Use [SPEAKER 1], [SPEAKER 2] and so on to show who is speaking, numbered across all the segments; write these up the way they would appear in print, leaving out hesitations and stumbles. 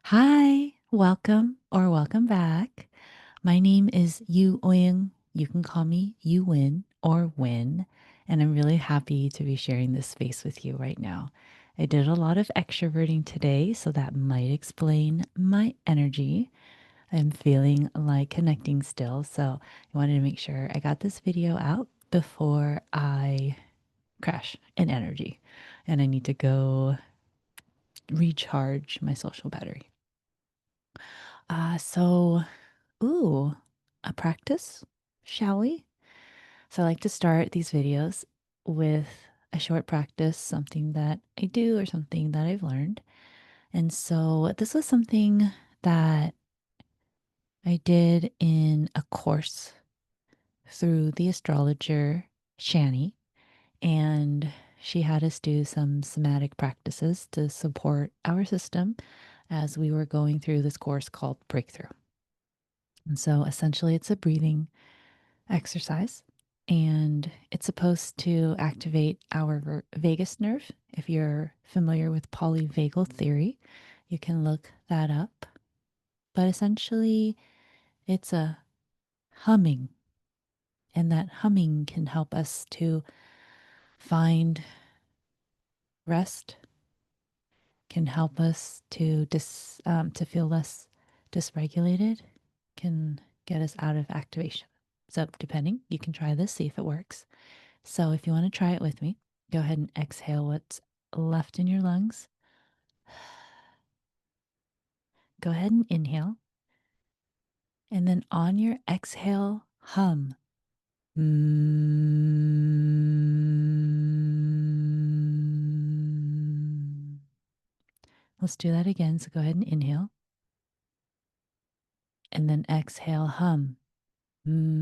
[SPEAKER 1] Hi, welcome or welcome back. My name is Yu Oying. You can call me Yu Win or Win, and I'm really happy to be sharing this space with you right now. I did a lot of extroverting today, so that might explain my energy. I'm feeling like connecting still, so I wanted to make sure I got this video out before I crash in energy, and I need to go recharge my social battery. So Ooh, a practice, shall we? So I like to start these videos with a short practice, something that I do or something that I've learned. And so this was something that I did in a course through the astrologer Shani, and she had us do some somatic practices to support our system as we were going through this course called Breakthrough. And so essentially, it's a breathing exercise, and it's supposed to activate our vagus nerve. If you're familiar with polyvagal theory, you can look that up. But essentially, it's a humming, and that humming can help us to find rest, can help us to to feel less dysregulated, can get us out of activation. So, depending, you can try this, see if it works. So if you want to try it with me, go ahead and exhale what's left in your lungs. Go ahead and inhale. And then on your exhale, hum. Mm. Let's do that again. So go ahead and inhale. And then exhale, hum. Mm.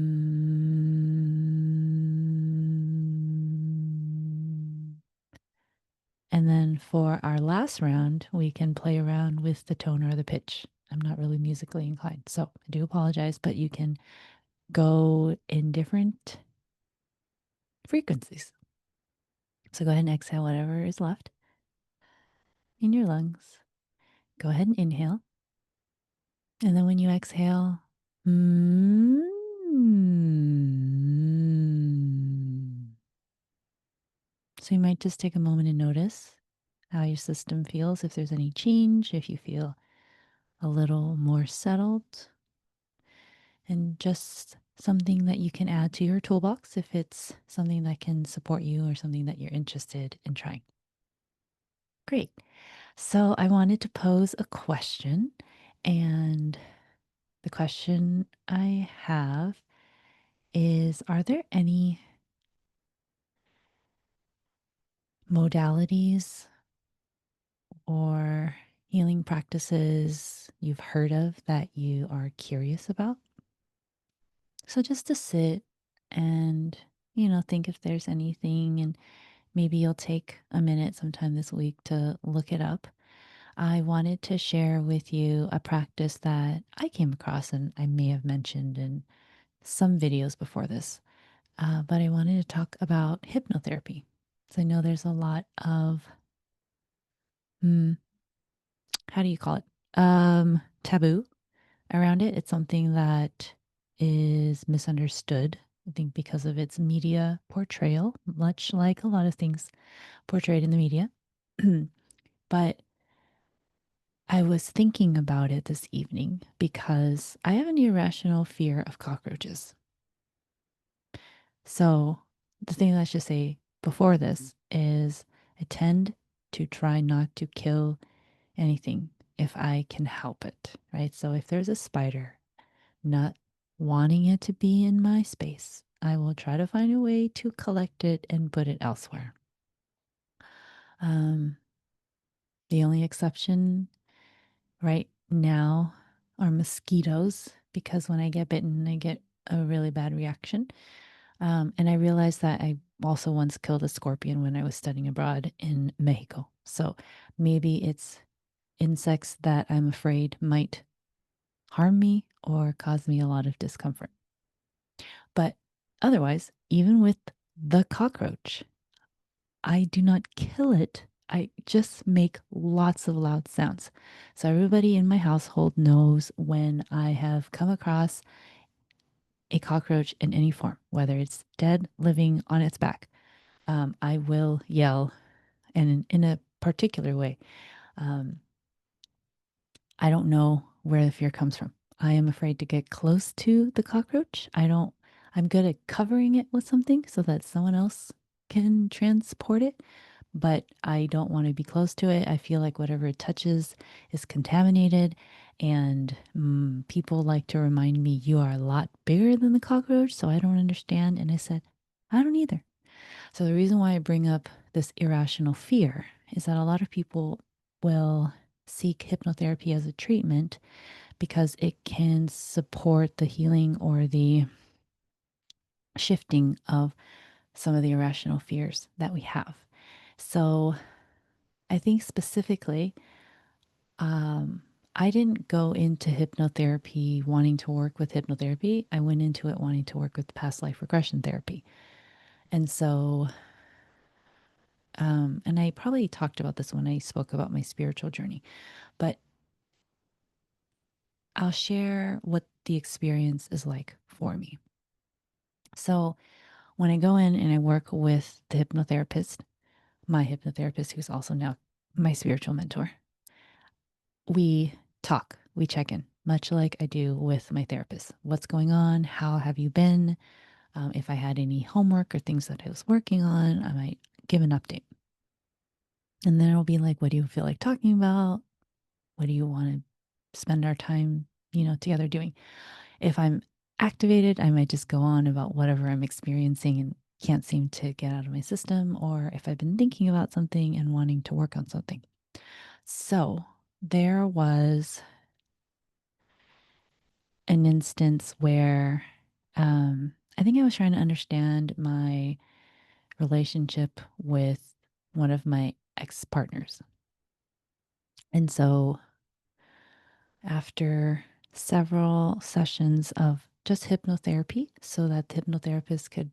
[SPEAKER 1] And then for our last round, we can play around with the tone or the pitch. I'm not really musically inclined, so I do apologize, but you can go in different frequencies. So go ahead and exhale whatever is left in your lungs. Go ahead and inhale. And then when you exhale, mm, so you might just take a moment and notice how your system feels, if there's any change, if you feel a little more settled, and just something that you can add to your toolbox if it's something that can support you or something that you're interested in trying. Great. So I wanted to pose a question, and the question I have is, are there any modalities or healing practices you've heard of that you are curious about? So just to sit and, think if there's anything, and maybe you'll take a minute sometime this week to look it up. I wanted to share with you a practice that I came across, and I may have mentioned in some videos before this, but I wanted to talk about hypnotherapy. So I know there's a lot of, hmm, how do you call it? Taboo around it. It's something that is misunderstood, I think, because of its media portrayal, much like a lot of things portrayed in the media. But I was thinking about it this evening because I have an irrational fear of cockroaches. So, the thing I should say before this is I tend to try not to kill anything if I can help it, right? So, if there's a spider, not wanting it to be in my space, I will try to find a way to collect it and put it elsewhere. Um, the only exception right now are mosquitoes, because when I get bitten, I get a really bad reaction. And I realized that I also once killed a scorpion when I was studying abroad in Mexico. So maybe it's insects that I'm afraid might harm me or cause me a lot of discomfort. But otherwise, even with the cockroach, I do not kill it. I just make lots of loud sounds. So everybody in my household knows when I have come across a cockroach in any form, whether it's dead, living, on its back. I will yell, and in a particular way. Um, I don't know where the fear comes from. I am afraid to get close to the cockroach. I'm good at covering it with something so that someone else can transport it, but I don't want to be close to it. I feel like whatever it touches is contaminated. And people like to remind me, you are a lot bigger than the cockroach. So I don't understand. And I said, I don't either. So the reason why I bring up this irrational fear is that a lot of people will seek hypnotherapy as a treatment because it can support the healing or the shifting of some of the irrational fears that we have. So I think specifically, um, I didn't go into hypnotherapy wanting to work with hypnotherapy. I went into it wanting to work with past life regression therapy. And so, and I probably talked about this when I spoke about my spiritual journey, but I'll share what the experience is like for me. So, when I go in and I work with the hypnotherapist, my hypnotherapist, who's also now my spiritual mentor, we talk, we check in, much like I do with my therapist. What's going on? How have you been? If I had any homework or things that I was working on, I might give an update. And then it'll be like, what do you feel like talking about? What do you want to spend our time, together doing? If I'm activated, I might just go on about whatever I'm experiencing and can't seem to get out of my system, or if I've been thinking about something and wanting to work on something. So there was an instance where I think I was trying to understand my relationship with one of my ex partners. And so after several sessions of just hypnotherapy, so that the hypnotherapist could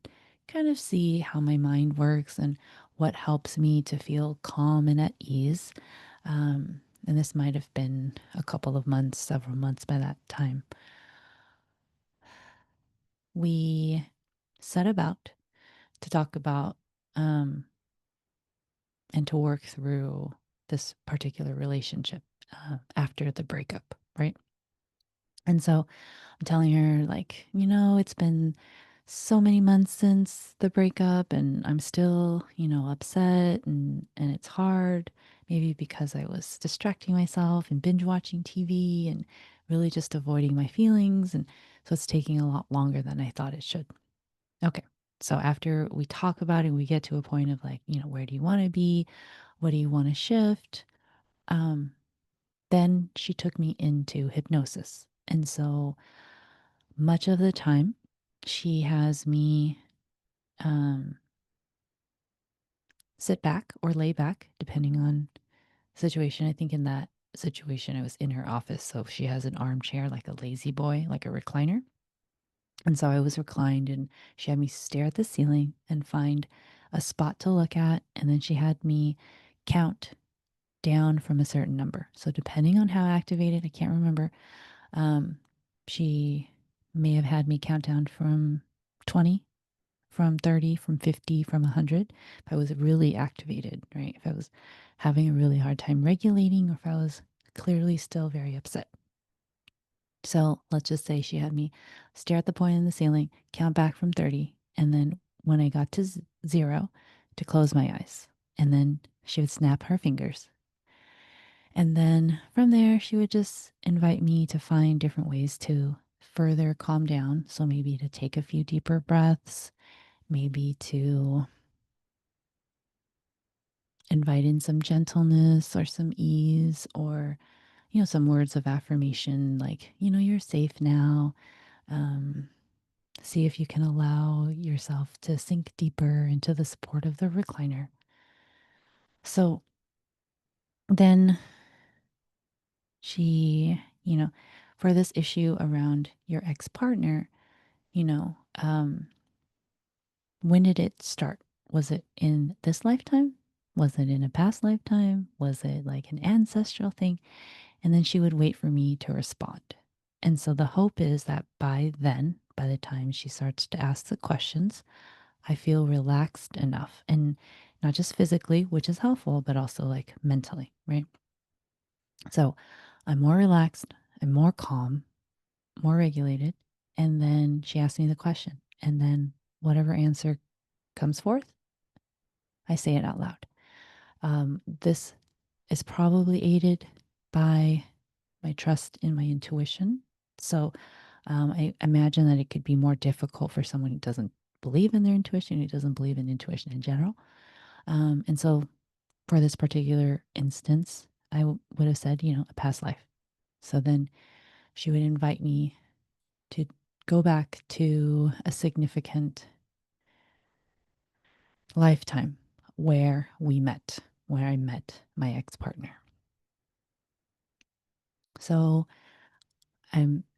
[SPEAKER 1] kind of see how my mind works and what helps me to feel calm and at ease. And this might have been a couple of months, several months by that time. We set about to talk about um, and to work through this particular relationship after the breakup, right? And so I'm telling her, like, it's been so many months since the breakup, and I'm still, upset, and it's hard, maybe because I was distracting myself and binge watching TV and really just avoiding my feelings. And so it's taking a lot longer than I thought it should. Okay. So after we talk about it, we get to a point of like, where do you want to be? What do you want to shift? Um, then she took me into hypnosis. And so much of the time, she has me um, sit back or lay back, depending on the situation. I think in that situation, I was in her office. So she has an armchair, like a lazy boy, like a recliner. And so I was reclined and she had me stare at the ceiling and find a spot to look at. And then she had me count down from a certain number. So depending on how activated, I can't remember, um, she may have had me count down from 20, from 30, from 50, from 100. If I was really activated, right? If I was having a really hard time regulating or if I was clearly still very upset. So let's just say she had me stare at the point in the ceiling, count back from 30, and then when I got to zero, to close my eyes. And then she would snap her fingers. And then from there, she would just invite me to find different ways to further calm down. So maybe to take a few deeper breaths, maybe to invite in some gentleness or some ease or, some words of affirmation like, you're safe now. Um, See if you can allow yourself to sink deeper into the support of the recliner. So then she, for this issue around your ex partner, you know, um, when did it start? Was it in this lifetime? Was it in a past lifetime? Was it like an ancestral thing? And then she would wait for me to respond. And so the hope is that by then, by the time she starts to ask the questions, I feel relaxed enough, and not just physically, which is helpful, but also like mentally, right? So I'm more relaxed, I'm more calm, more regulated. And then she asks me the question. And then whatever answer comes forth, I say it out loud. This is probably aided by my trust in my intuition. So I imagine that it could be more difficult for someone who doesn't believe in their intuition, who doesn't believe in intuition in general. And so for this particular instance, would have said, a past life. So then she would invite me to go back to a significant lifetime where we met, where I met my ex partner. So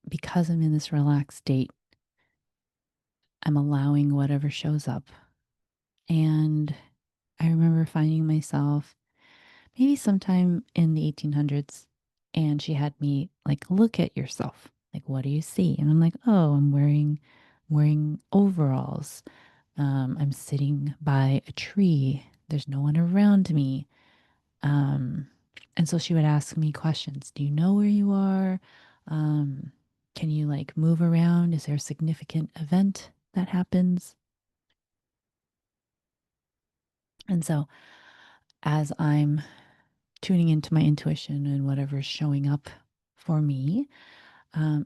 [SPEAKER 1] because I'm in this relaxed state, I'm allowing whatever shows up. And I remember finding myself maybe sometime in the 1800s, and she had me like, look at yourself. Like, what do you see? And I'm like, oh, I'm wearing overalls. I'm sitting by a tree. There's no one around me. Um, and so she would ask me questions. Do you know where you are? Um, can you like move around? Is there a significant event that happens? And so as I'm tuning into my intuition and whatever's showing up for me,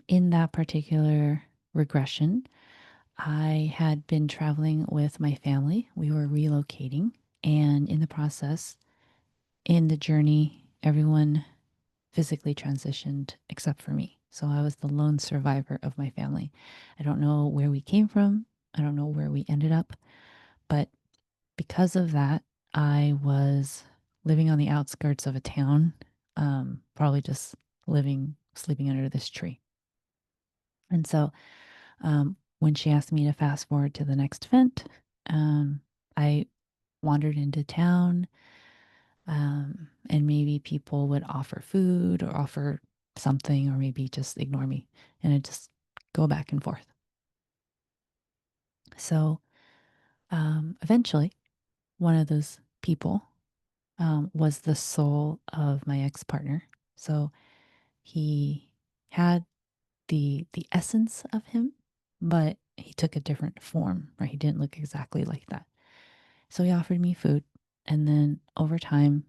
[SPEAKER 1] in that particular regression, I had been traveling with my family. We were relocating, and in the process, in the journey, everyone physically transitioned except for me. So I was the lone survivor of my family. I don't know where we came from. I don't know where we ended up. But because of that, I was living on the outskirts of a town, probably just sleeping under this tree. And so when she asked me to fast forward to the next event, I wandered into town. And maybe people would offer food or offer something, or maybe just ignore me, and it just go back and forth. So eventually, one of those people was the soul of my ex partner. So he had the essence of him, but he took a different form, right? He didn't look exactly like that. So he offered me food, and then over time,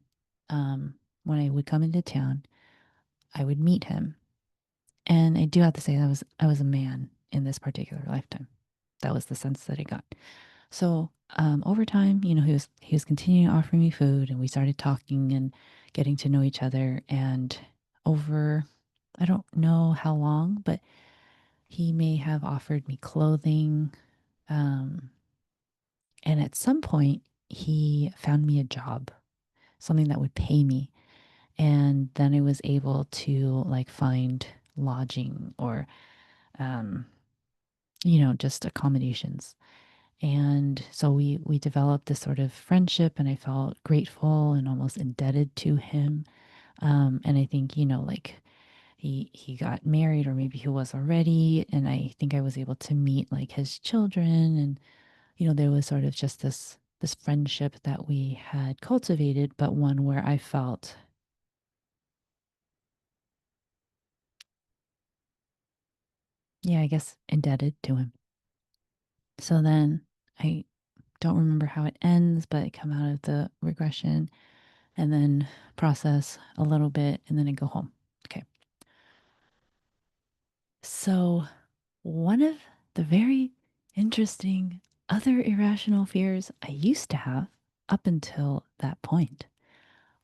[SPEAKER 1] um, when I would come into town, I would meet him. And I do have to say that I was a man in this particular lifetime. That was the sense that I got. So over time, he was continuing offering me food, and we started talking and getting to know each other. And over, I don't know how long, but he may have offered me clothing. Um, and at some point, he found me a job, something that would pay me. And then I was able to like find lodging or um, just accommodations. And so we developed this sort of friendship, and I felt grateful and almost indebted to him. And I think, like he got married, or maybe he was already, and I think I was able to meet like his children, and there was sort of just this friendship that we had cultivated, but one where I felt, yeah, I guess indebted to him. So then I don't remember how it ends, but I come out of the regression and then process a little bit, and then I go home. Okay. So, one of the very interesting other irrational fears I used to have up until that point,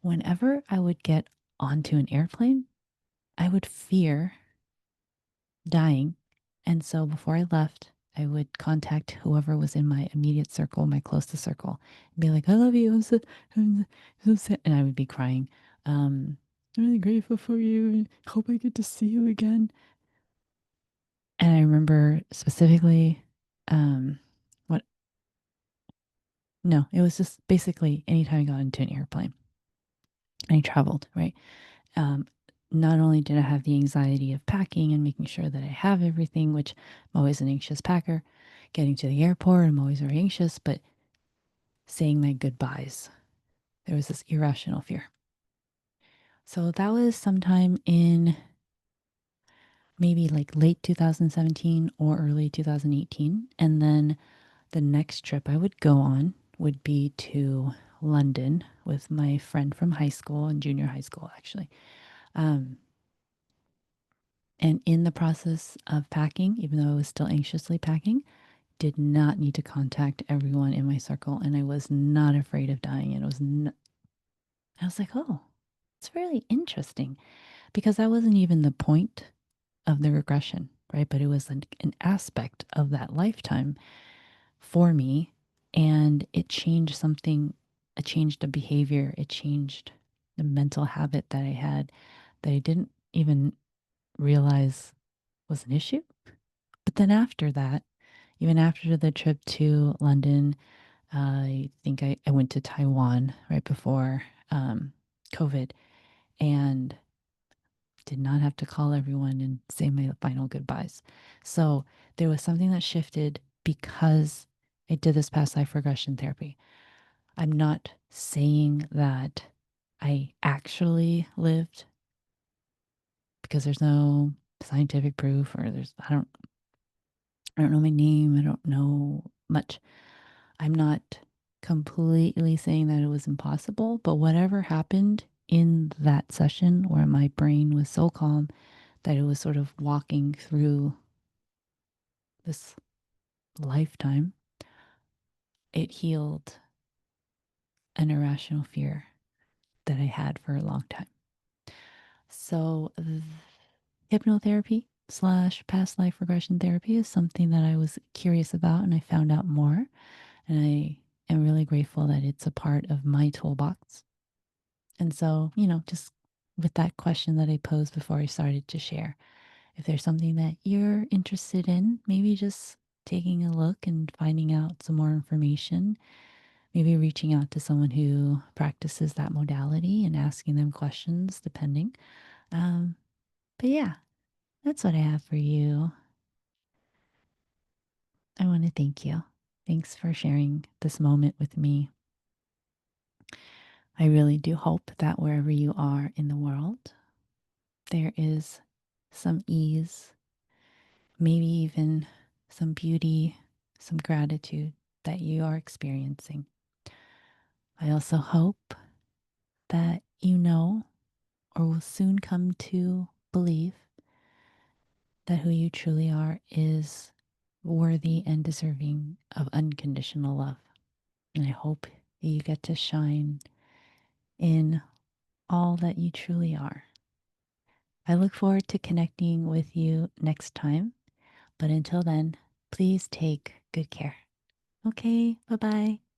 [SPEAKER 1] whenever I would get onto an airplane, I would fear dying. And so before I left, I would contact whoever was in my immediate circle, my closest circle, and be like, I love you. I'm so sad. And I would be crying. I'm really grateful for you, and hope I get to see you again. And I remember specifically, um, what No, it was just basically anytime I got into an airplane and I traveled, right? Um, Not only did I have the anxiety of packing and making sure that I have everything, which I'm always an anxious packer, getting to the airport, I'm always very anxious, but saying my goodbyes, there was this irrational fear. So that was sometime in maybe like late 2017 or early 2018. And then the next trip I would go on would be to London with my friend from high school and junior high school, actually. Um, and in the process of packing, even though I was still anxiously packing, did not need to contact everyone in my circle. And I was not afraid of dying. And I was like, oh, it's really interesting because that wasn't even the point of the regression, right? But it was an aspect of that lifetime for me. And it changed something, it changed a behavior, it changed the mental habit that I had that I didn't even realize was an issue. But then after that, even after the trip to London, I think I went to Taiwan right before COVID and did not have to call everyone and say my final goodbyes. So there was something that shifted because I did this past life regression therapy. I'm not saying that I actually lived because there's no scientific proof or I don't know my name, I don't know much. I'm not completely saying that it was impossible, but whatever happened in that session where my brain was so calm that it was sort of walking through this lifetime, it healed an irrational fear that I had for a long time. So, hypnotherapy slash past life regression therapy is something that I was curious about and I found out more. And I am really grateful that it's a part of my toolbox. And so, just with that question that I posed before I started to share, if there's something that you're interested in, maybe just taking a look and finding out some more information, maybe reaching out to someone who practices that modality and asking them questions, depending. Um, but yeah, that's what I have for you. I want to thank you. Thanks for sharing this moment with me. I really do hope that wherever you are in the world, there is some ease, maybe even some beauty, some gratitude that you are experiencing. I also hope that you know or will soon come to believe that who you truly are is worthy and deserving of unconditional love. And I hope that you get to shine in all that you truly are. I look forward to connecting with you next time. But until then, please take good care. Okay, bye bye.